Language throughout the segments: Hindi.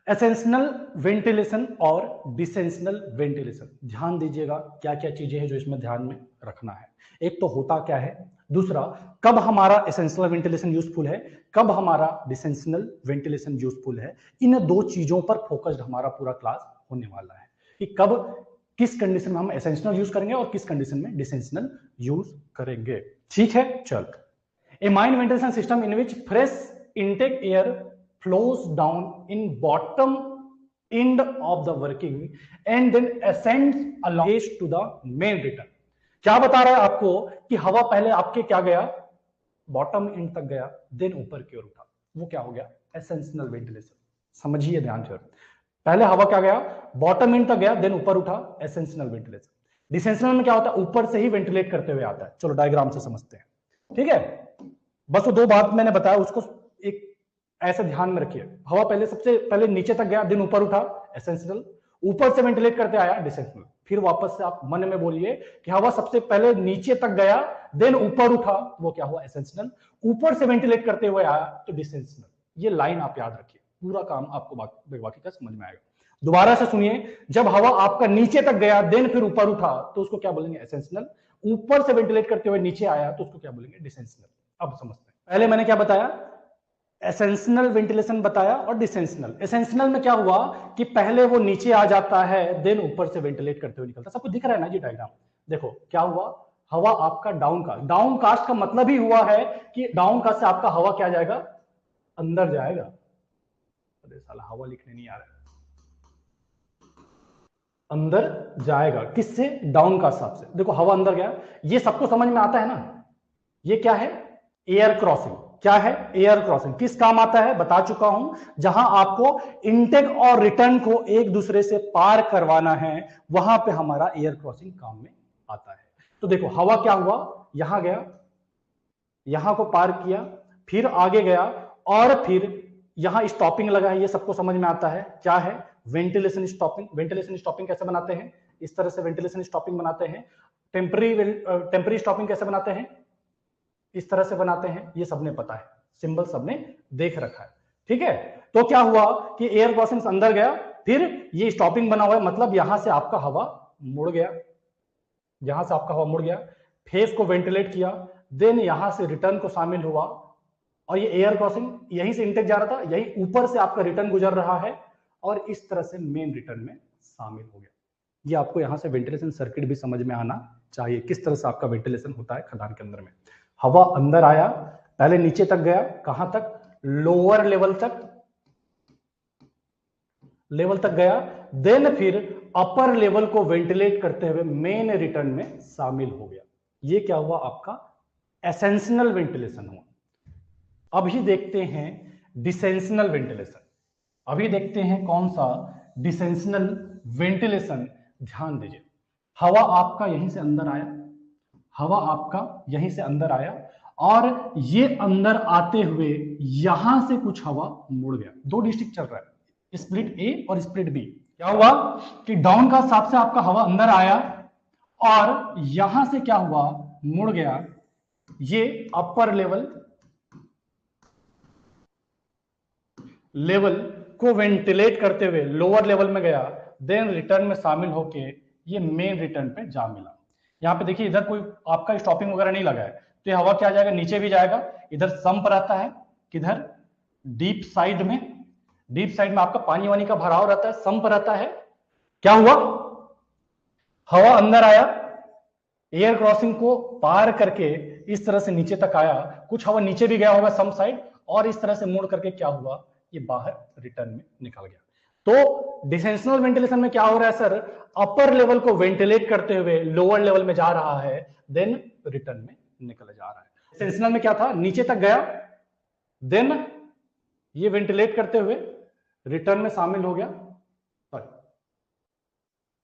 एसेंशनल वेंटिलेशन और डिसेंशनल वेंटिलेशन, ध्यान दीजिएगा क्या क्या चीजें हैं जो इसमें ध्यान में रखना है। एक तो होता क्या है, दूसरा कब हमारा एसेंशियल वेंटिलेशन यूजफुल है, कब हमारा डिसेंशनल वेंटिलेशन यूजफुल है। इन दो चीजों पर फोकस्ड हमारा पूरा क्लास होने वाला है कि कब किस कंडीशन में हम एसेंशियल यूज करेंगे और किस कंडीशन में डिसेंशनल यूज करेंगे। ठीक है, चल। A mine ventilation system in which fresh intake air flows down in bottom end of the working and then ascends along to the main return। क्या बता रहा है आपको कि हवा पहले आपके क्या गया, बॉटम एंड तक गया, देन ऊपर की ओर उठा, वो क्या हो गया, एसेंशियल वेंटिलेशन। समझिए ध्यान से, पहले हवा क्या गया, बॉटम एंड तक गया, देन ऊपर उठा, एसेंशियल वेंटिलेशन। डिसेंशियल में क्या होता है, ऊपर से ही वेंटिलेट करते हुए आता है। चलो डायग्राम से समझते हैं, ठीक है। बस वो दो बात मैंने बताया उसको एक ऐसे ध्यान में रखिए। हवा पहले सबसे पहले नीचे तक गया, दिन ऊपर उठा, एसेंशियल, ऊपर से वेंटिलेट करते आया, डिसेंशियल। फिर वापस से आप मन में बोलिए कि हवा सबसे पहले नीचे तक गया, देन ऊपर उठा, वो क्या हुआ, एसेंशियल, ऊपर से वेंटिलेट करते हुए आया तो डिसेंशियल। ये लाइन आप याद रखिए, पूरा काम आपको बाकी का समझ में आएगा। दोबारा से सुनिए, जब हवा आपका नीचे तक गया, देन फिर ऊपर उठा तो उसको क्या बोलेंगे, एसेंशियल। ऊपर से वेंटिलेट करते हुए नीचे आया तो उसको क्या बोलेंगे, डिसेंशियल। अब समझते हैं, पहले मैंने क्या बताया, एसेंशियल वेंटिलेशन बताया और डिसेंशियल। एसेंशियल में क्या हुआ कि पहले वो नीचे आ जाता है, देन ऊपर से वेंटिलेट करते हुए निकलता है। सबको दिख रहा है ना जी डायग्राम, देखो क्या हुआ, हवा आपका डाउन कास्ट, डाउन कास्ट का मतलब ही हुआ है कि डाउन कास्ट से आपका हवा क्या जाएगा, अंदर जाएगा। अरे साला हवा लिखने नहीं आ रहा है, अंदर जाएगा किससे, डाउन कास्ट हिसाब से। देखो हवा अंदर गया, ये सबको समझ में आता है ना। ये क्या है, एयर क्रॉसिंग। क्या है, एयर क्रॉसिंग। किस काम आता है, बता चुका हूं, जहां आपको इनटेक और रिटर्न को एक दूसरे से पार करवाना है, वहां पे हमारा एयर क्रॉसिंग काम में आता है। तो देखो हवा क्या हुआ, यहां गया, यहां को पार किया, फिर आगे गया, और फिर यहां स्टॉपिंग लगा है। ये सबको समझ में आता है क्या है, वेंटिलेशन स्टॉपिंग। वेंटिलेशन स्टॉपिंग कैसे बनाते हैं, इस तरह से वेंटिलेशन स्टॉपिंग बनाते हैं। टेम्पररी स्टॉपिंग कैसे बनाते हैं, इस तरह से बनाते हैं। ये सबने पता है, सिंबल सबने देख रखा है, ठीक है। तो क्या हुआ कि एयर क्रॉसिंग अंदर गया, फिर ये स्टॉपिंग बना हुआ है, मतलब यहां से आपका हवा मुड़ गया, यहां से आपका हवा मुड़ गया, फेस को वेंटिलेट किया, देन यहां से रिटर्न को शामिल हुआ, और ये एयर क्रॉसिंग यहीं से इनटेक जा रहा था, यही ऊपर से आपका रिटर्न गुजर रहा है, और इस तरह से मेन रिटर्न में शामिल हो गया। ये आपको यहां से वेंटिलेशन सर्किट भी समझ में आना चाहिए, किस तरह से आपका वेंटिलेशन होता है खदान के अंदर में। हवा अंदर आया, पहले नीचे तक गया, कहां तक, लोअर लेवल तक गया, देन फिर अपर लेवल को वेंटिलेट करते हुए मेन रिटर्न में शामिल हो गया। ये क्या हुआ, आपका एसेंशियल वेंटिलेशन हुआ। अभी देखते हैं डिसेंशनल वेंटिलेशन। अभी देखते हैं कौन सा, डिसेंशनल वेंटिलेशन। ध्यान दीजिए, हवा आपका यहीं से अंदर आया, हवा आपका यहीं से अंदर आया, और ये अंदर आते हुए यहां से कुछ हवा मुड़ गया। दो डिस्ट्रिक्ट चल रहा है, स्प्लिट ए और स्प्लिट बी। क्या हुआ कि डाउन का हिसाब से आपका हवा अंदर आया, और यहां से क्या हुआ, मुड़ गया, ये अपर लेवल को वेंटिलेट करते हुए लोअर लेवल में गया, देन रिटर्न में शामिल होके ये मेन रिटर्न पे जा मिला। यहां पे देखिए, इधर कोई आपका स्टॉपिंग वगैरह नहीं लगा है, तो ये हवा क्या जाएगा, नीचे भी जाएगा। इधर संप रहता है, किधर, डीप साइड में। डीप साइड में आपका पानी वानी का भराव रहता है, संप रहता है। क्या हुआ, हवा अंदर आया, एयर क्रॉसिंग को पार करके इस तरह से नीचे तक आया, कुछ हवा नीचे भी गया होगा सम साइड, और इस तरह से मुड़ करके क्या हुआ, ये बाहर रिटर्न में निकल गया। तो डिसेंशनल वेंटिलेशन में क्या हो रहा है सर, अपर लेवल को वेंटिलेट करते हुए लोअर लेवल में जा रहा है, देन रिटर्न में निकल जा रहा है। डिसेंशनल में क्या था, नीचे तक गया, देन ये वेंटिलेट करते हुए रिटर्न में शामिल हो गया,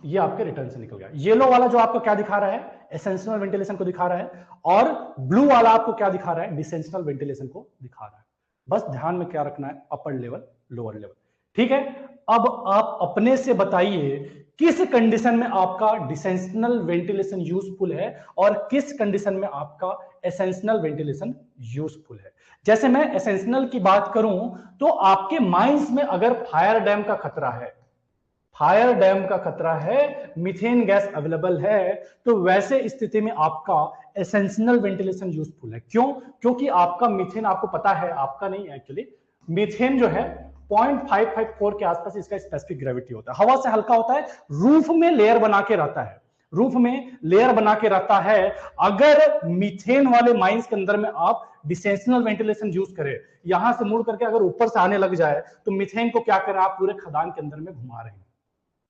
ये आपके रिटर्न से निकल गया। येलो वाला जो आपको क्या दिखा रहा है, एसेंशियल वेंटिलेशन को दिखा रहा है, और ब्लू वाला आपको क्या दिखा रहा है, डिसेंशियल वेंटिलेशन को दिखा रहा है। बस ध्यान में क्या रखना है, अपर लेवल लोअर लेवल, ठीक है। अब आप अपने से बताइए किस कंडीशन में आपका डिसेंशनल वेंटिलेशन यूजफुल है और किस कंडीशन में आपका एसेंशनल वेंटिलेशन यूजफुल है। जैसे मैं एसेंशनल की बात करूं तो आपके माइंस में अगर फायर डैम का खतरा है, फायर डैम का खतरा है, मीथेन गैस अवेलेबल है, तो वैसे स्थिति में आपका एसेंशियल वेंटिलेशन यूजफुल है। क्यों? क्योंकि आपका मीथेन, आपको पता है, आपका नहीं एक्चुअली, मीथेन जो है 0.554 के आसपास इसका स्पेसिफिक ग्रेविटी होता है, हवा से हल्का होता है, रूफ में लेयर बना के रहता है, रूफ में लेयर बना के रहता है। अगर मीथेन वाले माइंस के अंदर में आप डिसेंशनल वेंटिलेशन यूज करें, यहां से मुड़ करके अगर ऊपर से आने लग जाए तो मीथेन को क्या करें, आप पूरे खदान के अंदर में घुमा रहे हैं,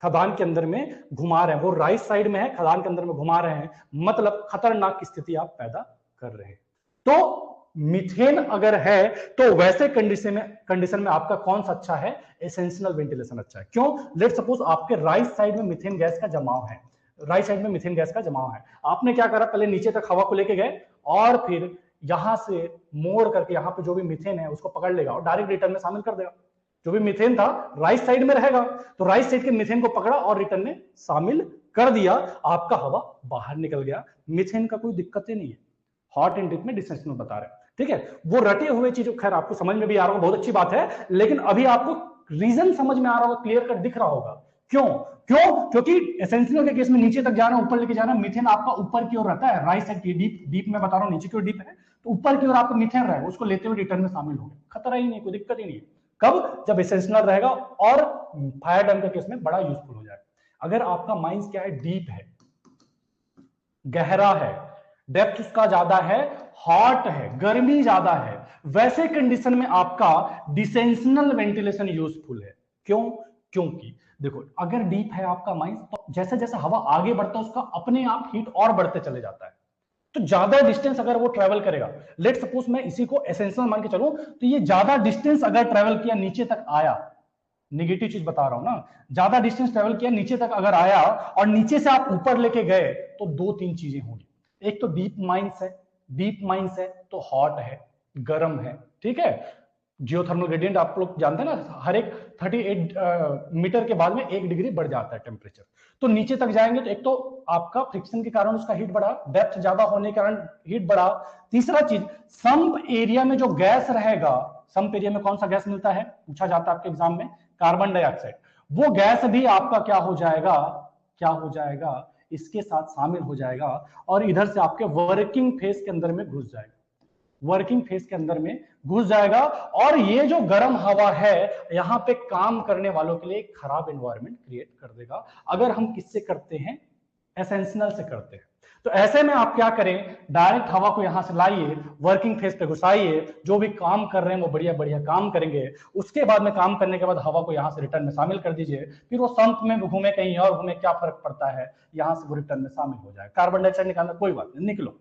खदान के अंदर में घुमा रहे हैं, वो राइट साइड में है, खदान के अंदर में घुमा रहे हैं, मतलब खतरनाक स्थिति आप पैदा कर रहे हैं। तो मीथेन अगर है तो वैसे कंडीशन में आपका कौन सा अच्छा है, एसेंशियल वेंटिलेशन अच्छा है। क्यों? लेट सपोज आपके राइट साइड में मीथेन गैस का जमाव है, राइट साइड में मीथेन गैस का जमाव है, आपने क्या करा, पहले नीचे तक हवा को लेके गए और फिर यहां से मोड़ करके यहां पे जो भी मीथेन है उसको पकड़ लेगा और डायरेक्ट रिटर्न में शामिल कर देगा। जो भी मीथेन था राइट साइड में रहेगा, तो राइट साइड के मीथेन को पकड़ा और रिटर्न में शामिल कर दिया, आपका हवा बाहर निकल गया, मीथेन का कोई दिक्कत ही नहीं है। हॉट एंड डीप में डिसेंशन बता रहे हैं, ठीक है। वो रटे हुए चीजों, खैर आपको समझ में भी आ रहा होगा, बहुत अच्छी बात है, लेकिन अभी आपको रीजन समझ में आ रहा होगा, क्लियर कट दिख रहा होगा। क्यों? क्योंकि एसेंशियल के केस में नीचे तक जाना, ऊपर लेके जाना, मीथेन आपका ऊपर की ओर रहता है, राइट साइड की डीप, डीप में बता रहा हूं, नीचे की ओर डीप है, तो ऊपर की ओर आपका मीथेन रहेगा, उसको लेते हुए रिटर्न में शामिल हो गया, खतरा ही नहीं, कोई दिक्कत ही नहीं है। कब? जब एसेंशियल रहेगा और फायर डैम के केस में बड़ा यूजफुल हो जाएगा। अगर आपका माइंस क्या है, डीप है, गहरा है, डेप्थ उसका ज्यादा है, हॉट है, गर्मी ज्यादा है, वैसे कंडीशन में आपका डिसेंशनल वेंटिलेशन यूजफुल है। क्यों? क्योंकि देखो, अगर डीप है आपका माइंस तो जैसे जैसे हवा आगे बढ़ता है उसका अपने आप हीट और बढ़ते चले जाता है, तो ज्यादा डिस्टेंस अगर वो ट्रेवल करेगा, लेट सपोज मैं इसी को एसेंशियल मान के चलूं, तो ये ज्यादा डिस्टेंस अगर ट्रेवल किया, नीचे तक आया, निगेटिव चीज बता रहा हूं ना, ज्यादा डिस्टेंस ट्रेवल किया, नीचे तक अगर आया और नीचे से आप ऊपर लेके गए, तो दो तीन चीजें होंगी। एक तो डीप माइंस है, डीप माइंस है तो हॉट है, गर्म है, ठीक है। जियोथर्मल ग्रेडियंट आप लोग जानते हैं ना, हर एक 38 मीटर के बाद में 1 डिग्री बढ़ जाता है टेम्परेचर। तो नीचे तक जाएंगे तो एक तो आपका फ्रिक्शन के कारण उसका हीट बढ़ा, डेप्थ ज्यादा होने के कारण हीट बढ़ा। तीसरा चीज, संप एरिया में जो गैस रहेगा, संप एरिया में कौन सा गैस मिलता है, पूछा जाता है आपके एग्जाम में, कार्बन डाइऑक्साइड, वो गैस भी आपका क्या हो जाएगा, क्या हो जाएगा, इसके साथ शामिल हो जाएगा और इधर से आपके वर्किंग फेज के अंदर में घुस जाएगा, वर्किंग फेज के अंदर में घुस जाएगा। और ये जो गर्म हवा है यहां पे काम करने वालों के लिए एक खराब एनवायरनमेंट क्रिएट कर देगा, अगर हम किससे करते हैं, एसेंशियल से करते हैं। तो ऐसे में आप क्या करें, डायरेक्ट हवा को यहां से लाइए, वर्किंग फेज पे घुसाइए, जो भी काम कर रहे हैं वो बढ़िया बढ़िया काम करेंगे, उसके बाद में काम करने के बाद हवा को यहां से रिटर्न में शामिल कर दीजिए, फिर वो संप में घूमे कहीं और घूमे, क्या फर्क पड़ता है, यहां से वो रिटर्न में शामिल हो जाए। कार्बन डाइऑक्साइड निकालना कोई बात नहीं, निकलो,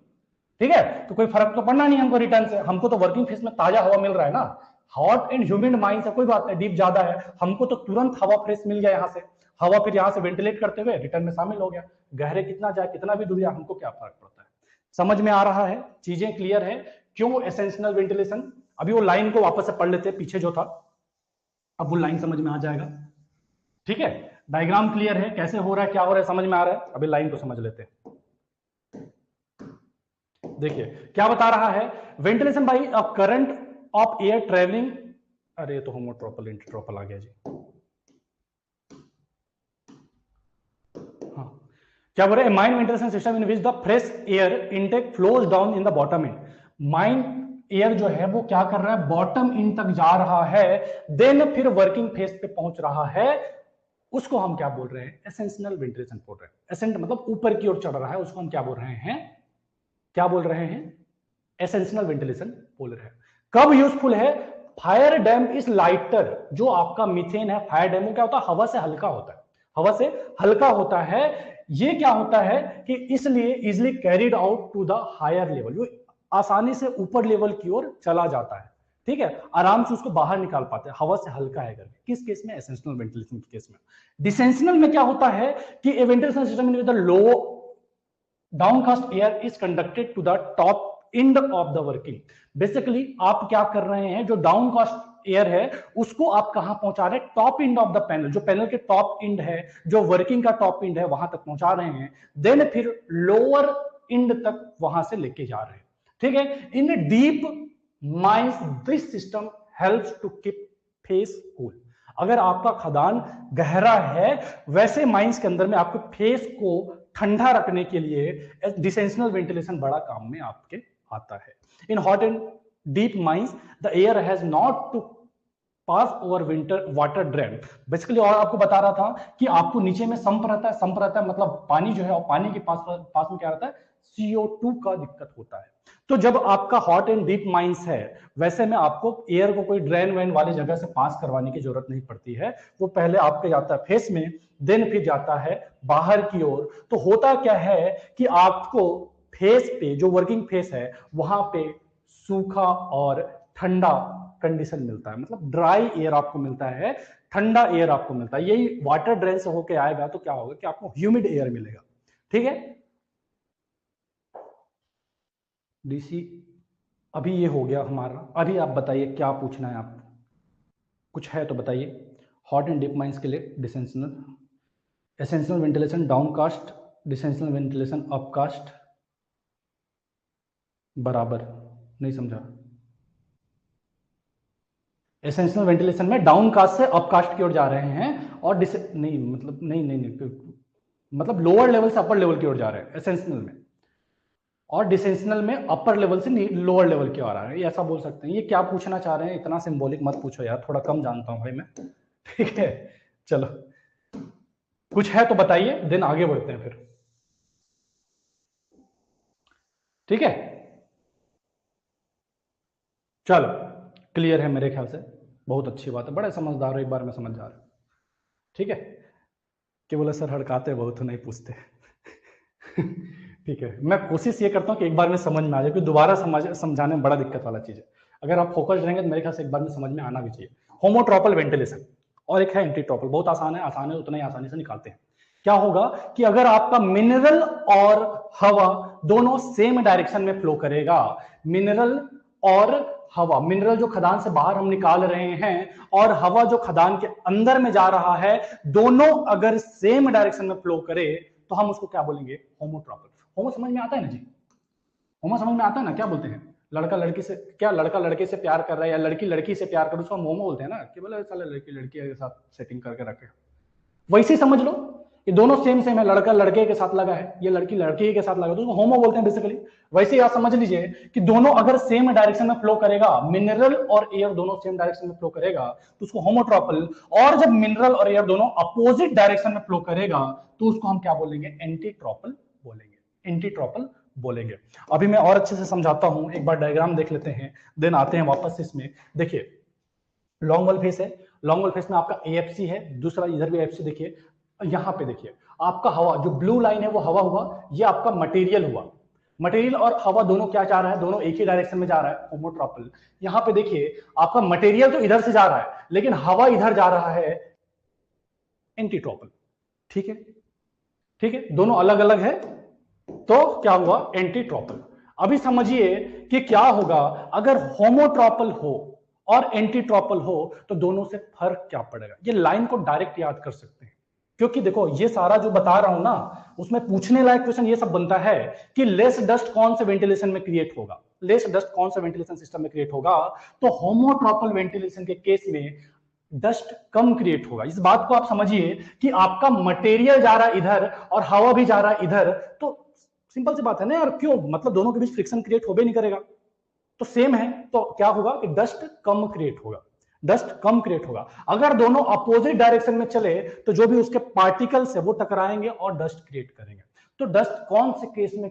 ठीक है, तो कोई फर्क तो पड़ना नहीं हमको रिटर्न से, हमको तो वर्किंग फेज में ताजा हवा मिल रहा है ना। हॉट एंड ह्यूमिड माइंस है, कोई बात नहीं, डीप ज्यादा है, हमको तो तुरंत हवा फ्रेश मिल गया, यहां से हवा फिर यहां से वेंटिलेट करते हुए रिटर्न में शामिल हो गया, गहरे कितना जाए, कितना भी दूर जाए, हमको क्या फर्क पड़ता है। समझ में आ रहा है, चीजें क्लियर है, क्यों एसेंशियल वेंटिलेशन। अभी वो लाइन को वापस से पढ़ लेते हैं, पीछे जो था, अब वो लाइन समझ में आ जाएगा, ठीक है। डायग्राम क्लियर है, कैसे हो रहा है, क्या हो रहा है, समझ में आ रहा है, अभी लाइन को समझ लेते हैं। देखिए क्या बता रहा है, ventilation by a current of air travelling, अरे तो होमोट्रोपल इंटरट्रोपल आ गया जी, हाँ, क्या बोल रहे हैं, mind ventilation system in which the fresh air intake flows down in the bottom and, mind air जो है वो क्या कर रहा है, बॉटम इन तक जा रहा है, देन फिर वर्किंग फेज पे पहुंच रहा है, उसको हम क्या बोल रहे हैं, एसेंशियल वेंटिलेशन बोल रहे हैं। एसेंट मतलब ऊपर की ओर चढ़ रहा है, उसको हम क्या बोल रहे हैं, क्या बोल रहे हैं, एसेंशियल वेंटिलेशन बोल रहे हैं। कब यूजफुल है, फायर डैम इज लाइटर, जो आपका मीथेन है, फायर डैम क्या होता है, हवा से हल्का होता है, हवा से हल्का होता है, ये क्या होता है कि इसलिए easily carried out to the higher level, वो आसानी से ऊपर लेवल की ओर चला जाता है, ठीक है, आराम से उसको बाहर निकाल पाते हैं, हवा से हल्का है करके। किस केस में, एसेंशियल वेंटिलेशन के केस में। डिसेंशियल में क्या होता है कि a ventilation system with the low downcast air is conducted to the top end of the working, basically आप क्या कर रहे हैं, जो डाउनकास्ट एयर है उसको आप कहां पहुंचा रहे हैं, top end of the panel, जो पैनल के टॉप इंड है, जो वर्किंग का टॉप इंड है वहां तक पहुंचा रहे हैं, देन फिर लोअर इंड तक वहां से लेके जा रहे हैं। ठीक है, in deep mines this system helps to keep face cool. अगर आपका खदान गहरा है, वैसे माइंस के अंदर में आपको फेस को ठंडा रखने के लिए डिसेंशनल वेंटिलेशन बड़ा काम में आपके आता है। In hot and deep mines the air has not to pass over winter water drain. Basically और आपको बता रहा था कि आपको नीचे में संप रहता है मतलब पानी जो है, और पानी के पास में क्या रहता है, CO2 का दिक्कत होता है। तो जब आपका हॉट एंड डीप माइंस है, वैसे में आपको एयर को कोई ड्रेन वेन वाली जगह से पास करवाने की जरूरत नहीं पड़ती है। वो पहले आपके जाता है फेस में, देन फिर जाता है बाहर की ओर। तो होता क्या है कि आपको फेस पे, जो वर्किंग फेस है, वहां पे सूखा और ठंडा कंडीशन मिलता है, मतलब ड्राई एयर आपको मिलता है, ठंडा एयर आपको मिलता है। यही वाटर ड्रेन से होके आएगा तो क्या होगा कि आपको ह्यूमिड एयर मिलेगा। ठीक है, डीसी अभी ये हो गया हमारा। अभी आप बताइए क्या पूछना है, आप कुछ है तो बताइए। हॉट एंड डीप माइंस के लिए descensional essential ventilation downcast, descensional ventilation upcast, बराबर नहीं समझा। एसेंशियल वेंटिलेशन में डाउनकास्ट से अपकास्ट की ओर जा रहे हैं, और नहीं मतलब नहीं मतलब लोअर लेवल से अपर लेवल की ओर जा रहे हैं एसेंशियल में, और डिसेंशनल में अपर लेवल से लोअर लेवल की ओर आ रहे हैं, ऐसा बोल सकते हैं। ये क्या पूछना चाह रहे हैं, इतना सिंबॉलिक मत पूछो यार, थोड़ा कम जानता हूं भाई मैं। ठीक है, चलो कुछ है तो बताइए, दिन आगे बढ़ते हैं फिर। ठीक है, चलो क्लियर है मेरे ख्याल से, बहुत अच्छी बात है, बड़े समझदार हो, एक बार में समझ जा रहे हो। ठीक है, कि बोले सर हड़काते बहुत नहीं पूछते। ठीक है, मैं कोशिश ये करता हूँ कि एक बार में समझ में आ जाए, क्योंकि दोबारा समझाने में बड़ा दिक्कत वाला चीज है। अगर आप फोकस रहेंगे तो मेरे ख्याल से एक बार में समझ में आना भी चाहिए। होमोट्रोपल वेंटिलेशन और एक है एंटीट्रोपल, बहुत आसान है उतना ही आसानी से निकालते हैं। क्या होगा कि अगर आपका मिनरल और हवा दोनों सेम डायरेक्शन में फ्लो करेगा, मिनरल और हवा, मिनरल जो खदान से बाहर हम निकाल रहे हैं और हवा जो खदान के अंदर में जा रहा है, दोनों अगर सेम डायरेक्शन में फ्लो करे तो हम उसको क्या बोलेंगे, होमोट्रोपल। होमो समझ में आता है ना जी, होमो समझ में आता है ना, क्या बोलते हैं, लड़का लड़की से, क्या लड़का लड़के से प्यार कर रहा है या लड़की लड़की से प्यार कर रहा है, उसको हम होमो बोलते हैं ना, कि बोले साला लड़की लड़की के साथ सेटिंग करके रखे। वैसे ही समझ लो, ये दोनों सेम सेम है, लड़का लड़के के साथ लगा है, ये लड़की लड़के के साथ लगा, तो उसको होमो बोलते हैं बेसिकली। वैसे ही आप समझ लीजिए कि दोनों अगर सेम डायरेक्शन में फ्लो करेगा, मिनरल और एयर दोनों सेम डायरेक्शन में फ्लो करेगा तो उसको होमोट्रोपल, और जब मिनरल और एयर दोनों अपोजिट डायरेक्शन में फ्लो करेगा तो उसको हम क्या बोलेंगे, एंटीट्रोपल बोलेंगे, एंटीट्रोपल बोलेंगे। अभी मैं और अच्छे से समझाता हूं, एक बार डायग्राम देख लेते हैं, देन आते हैं वापस इसमें। देखिए लॉन्ग वॉल फेस है, लॉन्ग वॉल फेस में आपका AFC है, दूसरा इधर भी AFC। देखिए यहां पे देखिए आपका हवा, जो ब्लू लाइन है वो हवा हुआ, ये आपका मटेरियल हुआ। मटेरियल और हवा दोनों क्या जा रहा है, दोनों एक ही डायरेक्शन में जा रहा है, होमोट्रोपल। यहां पे देखिए आपका मटेरियल तो इधर से जा रहा है, लेकिन हवा इधर जा रहा है, एंटीट्रोपल। ठीक है, ठीक है, दोनों अलग अलग है, तो क्या हुआ, एंटीट्रोपल। अभी समझिए कि क्या होगा अगर होमोट्रोपल हो और एंटीट्रोपल हो, तो दोनों से फर्क क्या पड़ेगा। ये लाइन को डायरेक्ट याद कर सकते हैं, क्योंकि देखो ये सारा जो बता रहा हूं ना, उसमें पूछने लायक क्वेश्चन ये सब बनता है कि लेस डस्ट कौन से वेंटिलेशन में क्रिएट होगा, लेस डस्ट कौन सा वेंटिलेशन सिस्टम में क्रिएट होगा, तो होमोट्रोपल वेंटिलेशन के केस में डस्ट कम क्रिएट होगा। इस बात को आप समझिए कि आपका मटेरियल जा रहा है इधर और हवा भी जा रहा है इधर, तो सिंपल सी बात है ना यार, क्यों, मतलब दोनों के बीच फ्रिक्शन क्रिएट हो भी नहीं करेगा, तो सेम है, तो क्या होगा कि डस्ट कम क्रिएट होगा, डस्ट कम क्रिएट होगा। अगर दोनों अपोजिट डायरेक्शन में चले तो जो भी उसके पार्टिकल्स है वो टकराएंगे और डस्ट क्रिएट करेंगे। तो डस्ट कौन से केस में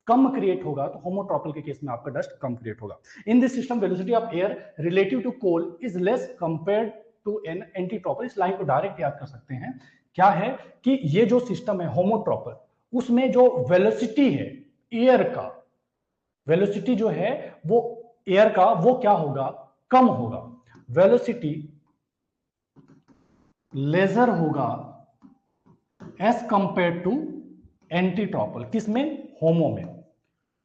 कम क्रिएट होगा, तो होमोट्रोपल के केस में आपका डस्ट कम क्रिएट होगा। In this system velocity of air relative to coal is less compared to an antitropal. इस लाइन को डायरेक्ट याद कर सकते हैं। क्या है कि ये जो सिस्टम है होमोट्रोपल, उसमें जो वेलोसिटी है एयर का, वेलोसिटी जो है वो एयर का, वो क्या होगा, कम होगा। वेलोसिटी लेजर होगा एज कंपेयर टू एंटीट्रोपल। किसमें, होमो में।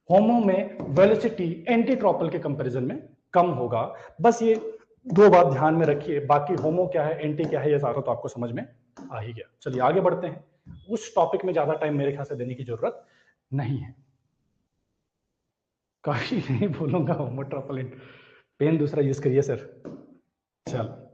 होमो में वेलोसिटी एंटीट्रोपल के कंपैरिजन में कम होगा। बस ये दो बात ध्यान में रखिए, बाकी होमो क्या है, एंटी क्या है, ये सारा तो आपको समझ में आ ही गया। चलिए आगे बढ़ते हैं, उस टॉपिक में ज्यादा टाइम मेरे ख्याल से देने की जरूरत नहीं है। कहीं नहीं बोलूंगा होमो ट्रिपल, पेन दूसरा यूज करिए सर। चलो